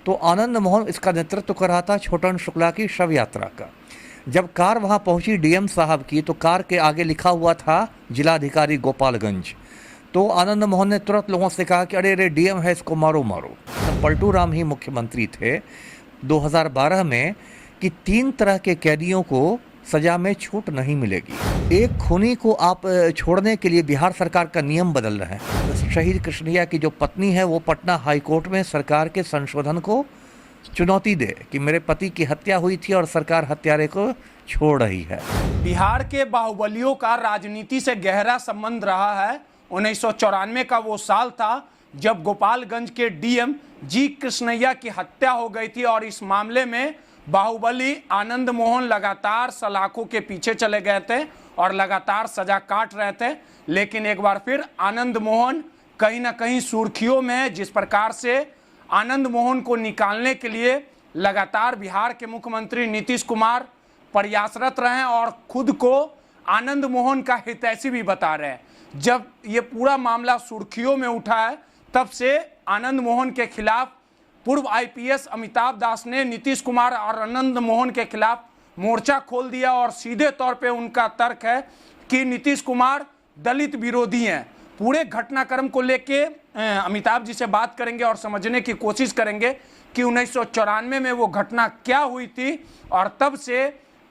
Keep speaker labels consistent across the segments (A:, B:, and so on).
A: तो आनंद मोहन इसका नेतृत्व कर रहा था छोटन शुक्ला की शव यात्रा का। जब कार वहां पहुंची डीएम साहब की, तो कार के आगे लिखा हुआ था जिलाधिकारी गोपालगंज। तो आनंद मोहन ने तुरंत लोगों से कहा कि अरे अरे डीएम है, इसको मारो मारो। तब पलटू राम ही मुख्यमंत्री थे 2012 में कि 3 तरह के कैदियों को सजा में छूट नहीं मिलेगी। एक खूनी को आप छोड़ने के लिए बिहार सरकार का नियम बदल रहे हैं। शहीद कृष्णैया की जो पत्नी है वो पटना हाई कोर्ट में सरकार के संशोधन को चुनौती दे कि मेरे पति की हत्या हुई थी और सरकार हत्यारे को छोड़ रही है।
B: बिहार के बाहुबलियों का राजनीति से गहरा संबंध रहा है। 1994 का वो साल था जब गोपालगंज के डीएम जी कृष्णैया की हत्या हो गई थी और इस मामले में बाहुबली आनंद मोहन लगातार सलाखों के पीछे चले गए थे और लगातार सजा काट रहे थे। लेकिन एक बार फिर आनंद मोहन कहीं ना कहीं सुर्खियों में, जिस प्रकार से आनंद मोहन को निकालने के लिए लगातार बिहार के मुख्यमंत्री नीतीश कुमार प्रयासरत रहे और खुद को आनंद मोहन का हितैषी भी बता रहे हैं। जब ये पूरा मामला सुर्खियों में उठा है तब से आनंद मोहन के खिलाफ पूर्व आईपीएस अमिताभ दास ने नीतीश कुमार और आनंद मोहन के खिलाफ मोर्चा खोल दिया और सीधे तौर पे उनका तर्क है कि नीतीश कुमार दलित विरोधी हैं। पूरे घटनाक्रम को लेके अमिताभ जी से बात करेंगे और समझने की कोशिश करेंगे कि 1994 में वो घटना क्या हुई थी और तब से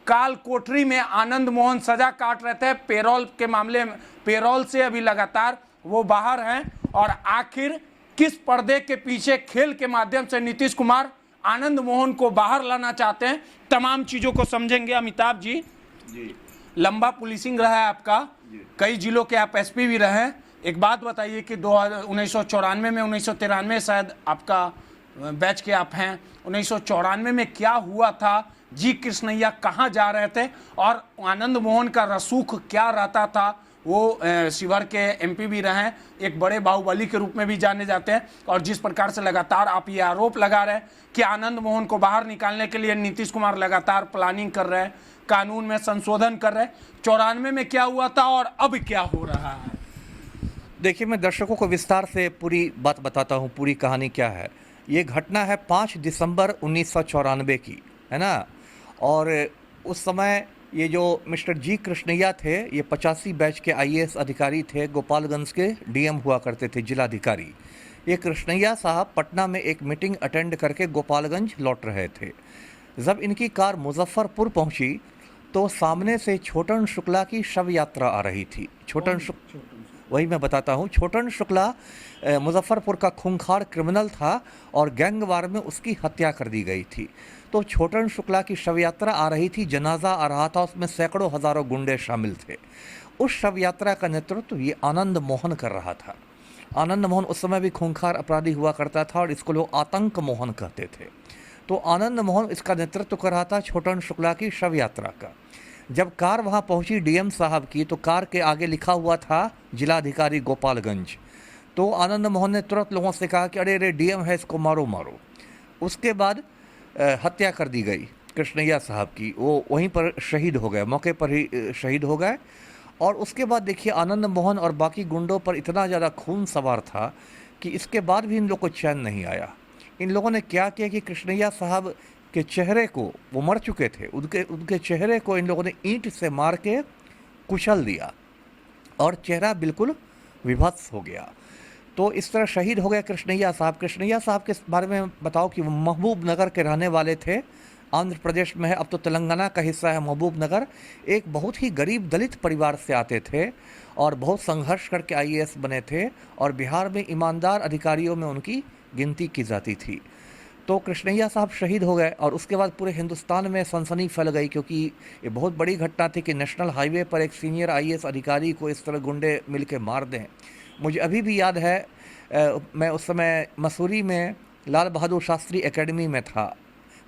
B: काल कोठरी में आनंद मोहन सजा काट रहे थे। पेरोल के मामले में, पेरोल से अभी लगातार वो बाहर हैं और आखिर किस पर्दे के पीछे खेल के माध्यम से नीतीश कुमार आनंद मोहन को बाहर लाना चाहते हैं, तमाम चीजों को समझेंगे। अमिताभ जी, लंबा पुलिसिंग रहा है आपका, कई जिलों के आप एसपी भी रहे। एक बात बताइए कि 1994 में, 1993 शायद आपका बैच के आप हैं, 1994 में क्या हुआ था? जी कृष्णैया कहाँ जा रहे थे और आनंद मोहन का रसूख क्या रहता था? वो शिवहर के एमपी भी रहे, एक बड़े बाहुबली के रूप में भी जाने जाते हैं। और जिस प्रकार से लगातार आप ये आरोप लगा रहे हैं कि आनंद मोहन को बाहर निकालने के लिए नीतीश कुमार लगातार प्लानिंग कर रहे हैं, कानून में संशोधन कर रहे हैं, 94 में क्या हुआ था और अब क्या हो रहा है?
A: देखिए, मैं दर्शकों को विस्तार से पूरी बात बताता हूँ, पूरी कहानी क्या है। ये घटना है 5 दिसंबर 1994 की, है ना। और उस समय ये जो मिस्टर जी कृष्णैया थे, ये 85 बैच के आईएएस अधिकारी थे, गोपालगंज के डीएम हुआ करते थे, जिलाधिकारी। ये कृष्णैया साहब पटना में एक मीटिंग अटेंड करके गोपालगंज लौट रहे थे। जब इनकी कार मुजफ्फरपुर पहुंची तो सामने से छोटन शुक्ला की शव यात्रा आ रही थी। वही मैं बताता हूँ। छोटन शुक्ला मुजफ्फरपुर का खूंखार क्रिमिनल था और गैंगवार में उसकी हत्या कर दी गई थी। तो छोटन शुक्ला की शव यात्रा आ रही थी, जनाजा आ रहा था, उसमें सैकड़ों हजारों गुंडे शामिल थे। उस शव यात्रा का नेतृत्व ये आनंद मोहन कर रहा था। आनंद मोहन उस समय भी खूंखार अपराधी हुआ करता था और इसको लोग आतंक मोहन कहते थे। तो आनंद मोहन इसका नेतृत्व कर रहा था छोटन शुक्ला की शव यात्रा का। जब कार वहां पहुंची डीएम साहब की, तो कार के आगे लिखा हुआ था जिलाधिकारी गोपालगंज। तो आनंद मोहन ने तुरंत लोगों से कहा कि अरे अरे डीएम है, इसको मारो मारो। उसके बाद हत्या कर दी गई कृष्णैया साहब की। वो वहीं पर शहीद हो गए, मौके पर ही शहीद हो गए। और उसके बाद देखिए, आनंद मोहन और बाकी गुंडों पर इतना ज़्यादा खून सवार था कि इसके बाद भी इन लोगों को चैन नहीं आया। इन लोगों ने क्या किया कि कृष्णैया साहब के चेहरे को, वो मर चुके थे, उनके चेहरे को इन लोगों ने ईंट से मार के कुचल दिया और चेहरा बिल्कुल विभत्स हो गया। तो इस तरह शहीद हो गए कृष्णैया साहब। कृष्णैया साहब के बारे में बताओ कि वो महबूब नगर के रहने वाले थे, आंध्र प्रदेश में है, अब तो तेलंगाना का हिस्सा है महबूब नगर। एक बहुत ही गरीब दलित परिवार से आते थे और बहुत संघर्ष करके आईएएस बने थे और बिहार में ईमानदार अधिकारियों में उनकी गिनती की जाती थी। तो कृष्णैया साहब शहीद हो गए और उसके बाद पूरे हिंदुस्तान में सनसनी फैल गई, क्योंकि ये बहुत बड़ी घटना थी कि नेशनल हाईवे पर एक सीनियर आईएएस अधिकारी को इस तरह गुंडे मिल के मार दें। मुझे अभी भी याद है, मैं उस समय मसूरी में लाल बहादुर शास्त्री एकेडमी में था।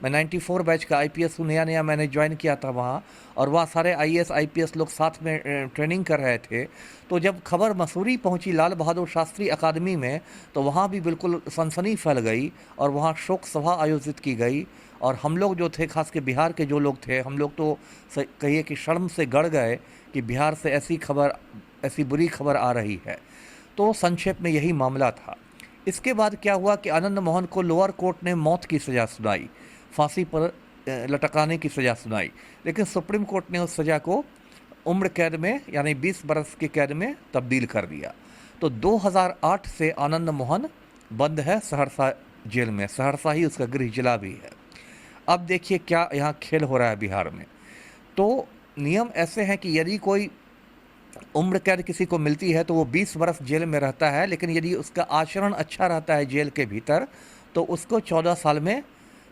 A: मैं 94 बैच का आईपीएस हूँ, नया मैंने ज्वाइन किया था वहाँ, और वहाँ सारे आईएएस आईपीएस लोग साथ में ट्रेनिंग कर रहे थे। तो जब खबर मसूरी पहुँची लाल बहादुर शास्त्री अकादमी में, तो वहाँ भी बिल्कुल सनसनी फैल गई और वहाँ शोक सभा आयोजित की गई। और हम लोग जो थे, खास के बिहार के जो लोग थे, हम लोग तो कहिए कि शर्म से गड़ गए कि बिहार से ऐसी बुरी खबर आ रही है। तो संक्षेप में यही मामला था। इसके बाद क्या हुआ कि आनंद मोहन को लोअर कोर्ट ने मौत की सज़ा सुनाई, फांसी पर लटकाने की सज़ा सुनाई, लेकिन सुप्रीम कोर्ट ने उस सज़ा को उम्र कैद में यानी 20 बरस की कैद में तब्दील कर दिया। तो 2008 से आनंद मोहन बंद है सहरसा जेल में। सहरसा ही उसका गृह जिला भी है। अब देखिए क्या यहाँ खेल हो रहा है बिहार में। तो नियम ऐसे हैं कि यदि कोई उम्र कैद किसी को मिलती है तो वो 20 बरस जेल में रहता है, लेकिन यदि उसका आचरण अच्छा रहता है जेल के भीतर तो उसको 14 साल में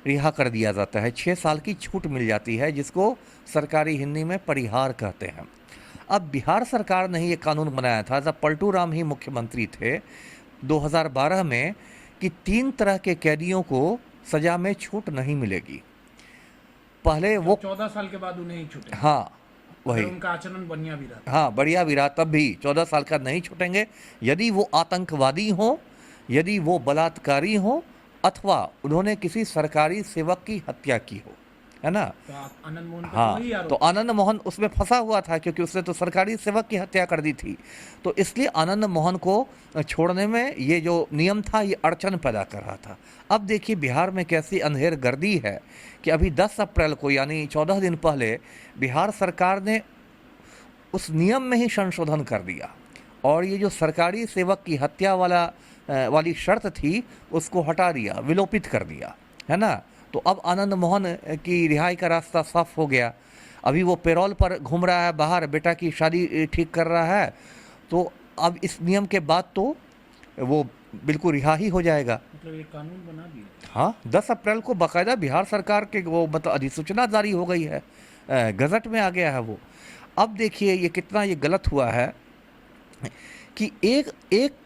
A: रिहा कर दिया जाता है। 6 साल की छूट मिल जाती है, जिसको सरकारी हिंदी में परिहार कहते हैं। अब बिहार सरकार ने ही ये कानून बनाया था जब पलटू राम ही मुख्यमंत्री थे 2012 में कि 3 तरह के कैदियों को सज़ा में छूट नहीं मिलेगी। पहले वो
B: 14 साल के बाद उन्हें ही छूटे।
A: हाँ वही,
B: उनका आचरण बढ़िया भी रहा।
A: हाँ बढ़िया भी रहा तब भी 14 साल का नहीं छूटेंगे यदि वो आतंकवादी हों, यदि वो बलात्कारी हों, अथवा उन्होंने किसी सरकारी सेवक की हत्या की हो, है ना।
B: तो आनंद मोहन पर
A: हाँ,
B: वही आरोप।
A: तो आनंद मोहन उसमें फंसा हुआ था क्योंकि उसने तो सरकारी सेवक की हत्या कर दी थी। तो इसलिए आनंद मोहन को छोड़ने में ये जो नियम था ये अड़चन पैदा कर रहा था। अब देखिए बिहार में कैसी अंधेर गर्दी है कि अभी 10 अप्रैल को यानी 14 दिन पहले बिहार सरकार ने उस नियम में ही संशोधन कर दिया और ये जो सरकारी सेवक की हत्या वाली शर्त थी उसको हटा दिया, विलोपित कर दिया, है ना। तो अब आनंद मोहन की रिहाई का रास्ता साफ हो गया। अभी वो पेरोल पर घूम रहा है बाहर, बेटा की शादी ठीक कर रहा है। तो अब इस नियम के बाद तो वो बिल्कुल रिहा ही हो जाएगा।
B: मतलब एक कानून बना दिया।
A: हाँ, 10 अप्रैल को बाकायदा बिहार सरकार के वो मतलब अधिसूचना जारी हो गई है, गजट में आ गया है वो। अब देखिए ये कितना ये गलत हुआ है कि एक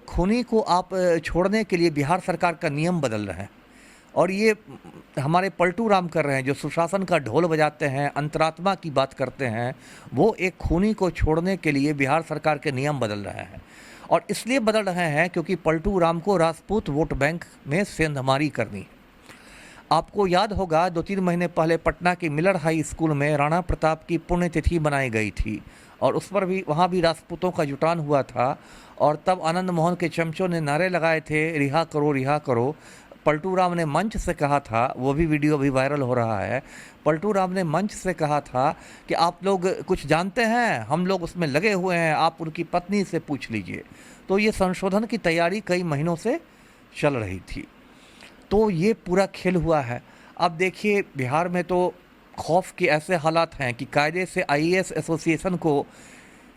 A: खूनी को आप छोड़ने के लिए बिहार सरकार का नियम बदल रहे हैं और ये हमारे पलटू राम कर रहे हैं जो सुशासन का ढोल बजाते हैं, अंतरात्मा की बात करते हैं। वो एक खूनी को छोड़ने के लिए बिहार सरकार के नियम बदल रहे हैं और इसलिए बदल रहे हैं क्योंकि पलटू राम को राजपूत वोट बैंक में सेंधमारी करनी है। आपको याद होगा 2-3 महीने पहले पटना के मिलर हाई स्कूल में राणा प्रताप की पुण्यतिथि मनाई गई थी और उस पर भी वहाँ भी राजपूतों का जुटान हुआ था और तब आनंद मोहन के चमचों ने नारे लगाए थे रिहा करो रिहा करो। पलटू राम ने मंच से कहा था, वो भी वीडियो भी वायरल हो रहा है, पलटू राम ने मंच से कहा था कि आप लोग कुछ जानते हैं, हम लोग उसमें लगे हुए हैं, आप उनकी पत्नी से पूछ लीजिए। तो ये संशोधन की तैयारी कई महीनों से चल रही थी। तो ये पूरा खेल हुआ है। अब देखिए बिहार में तो खौफ के ऐसे हालात हैं कि कायदे से आईएएस एसोसिएशन को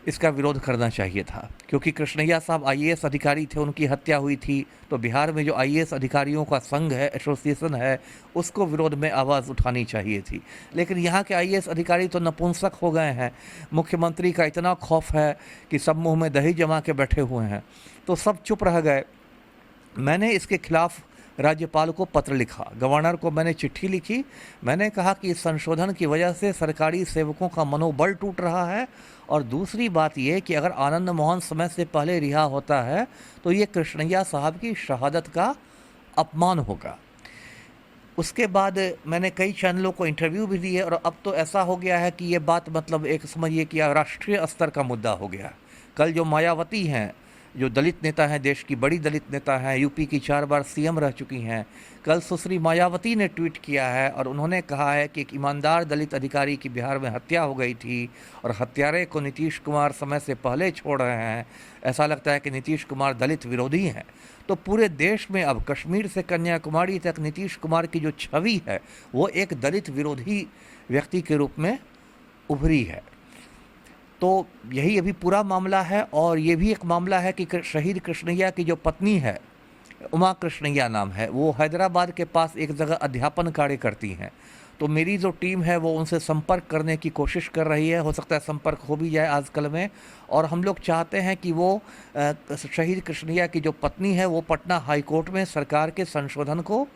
A: इसका विरोध करना चाहिए था क्योंकि कृष्णैया साहब आईएएस अधिकारी थे, उनकी हत्या हुई थी। तो बिहार में जो आईएएस अधिकारियों का संघ है, एसोसिएशन है, उसको विरोध में आवाज़ उठानी चाहिए थी। लेकिन यहाँ के आईएएस अधिकारी तो नपुंसक हो गए हैं। मुख्यमंत्री का इतना खौफ है कि सब मुँह में दही जमा के बैठे हुए हैं, तो सब चुप रह गए। मैंने इसके खिलाफ राज्यपाल को पत्र लिखा, गवर्नर को मैंने चिट्ठी लिखी। मैंने कहा कि इस संशोधन की वजह से सरकारी सेवकों का मनोबल टूट रहा है और दूसरी बात यह कि अगर आनंद मोहन समय से पहले रिहा होता है तो ये कृष्णैया साहब की शहादत का अपमान होगा। उसके बाद मैंने कई चैनलों को इंटरव्यू भी दिए और अब तो ऐसा हो गया है कि ये बात मतलब एक समझिए कि राष्ट्रीय स्तर का मुद्दा हो गया। कल जो मायावती हैं, जो दलित नेता हैं, देश की बड़ी दलित नेता हैं, यूपी की 4 बार सीएम रह चुकी हैं, कल सुश्री मायावती ने ट्वीट किया है और उन्होंने कहा है कि एक ईमानदार दलित अधिकारी की बिहार में हत्या हो गई थी और हत्यारे को नीतीश कुमार समय से पहले छोड़ रहे हैं। ऐसा लगता है कि नीतीश कुमार दलित विरोधी हैं। तो पूरे देश में अब कश्मीर से कन्याकुमारी तक नीतीश कुमार की जो छवि है वो एक दलित विरोधी व्यक्ति के रूप में उभरी है। तो यही अभी पूरा मामला है और ये भी एक मामला है कि शहीद कृष्णैया की जो पत्नी है, उमा कृष्णैया नाम है, वो हैदराबाद के पास एक जगह अध्यापन कार्य करती हैं। तो मेरी जो टीम है वो उनसे संपर्क करने की कोशिश कर रही है, हो सकता है संपर्क हो भी जाए आजकल में। और हम लोग चाहते हैं कि वो शहीद कृष्णैया की जो पत्नी है वो पटना हाई कोर्ट में सरकार के संशोधन को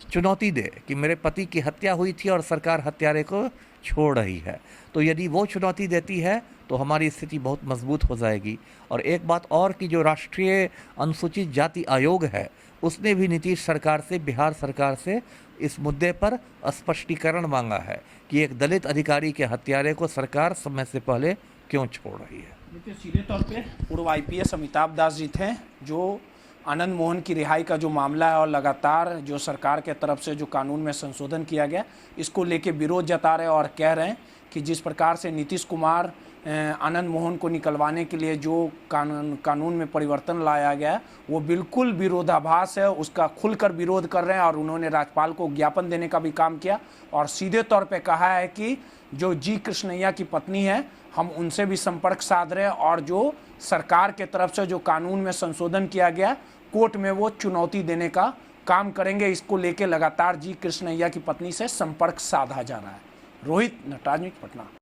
A: चुनौती दे कि मेरे पति की हत्या हुई थी और सरकार हत्यारे को छोड़ रही है। तो यदि वो चुनौती देती है तो हमारी स्थिति बहुत मजबूत हो जाएगी। और एक बात और कि जो राष्ट्रीय अनुसूचित जाति आयोग है उसने भी नीतीश सरकार से, बिहार सरकार से इस मुद्दे पर स्पष्टीकरण मांगा है कि एक दलित अधिकारी के हत्यारे को सरकार समय से पहले क्यों छोड़ रही है।
B: देखिए सीधे तौर पे पूर्व आईपीएस अमिताभ दास जी थे जो आनंद मोहन की रिहाई का जो मामला है और लगातार जो सरकार के तरफ से जो कानून में संशोधन किया गया, इसको लेके विरोध जता रहे और कह रहे हैं कि जिस प्रकार से नीतीश कुमार आनंद मोहन को निकलवाने के लिए जो कानून में परिवर्तन लाया गया वो बिल्कुल विरोधाभास है, उसका खुलकर विरोध कर रहे हैं। और उन्होंने राज्यपाल को ज्ञापन देने का भी काम किया और सीधे तौर पे कहा है कि जो जी कृष्णैया की पत्नी है हम उनसे भी संपर्क साध रहे हैं और जो सरकार के तरफ से जो कानून में संशोधन किया गया कोर्ट में वो चुनौती देने का काम करेंगे। इसको लेके लगातार जी कृष्णैया की पत्नी से संपर्क साधा जा रहा है। रोहित, नटराज न्यूज़, पटना।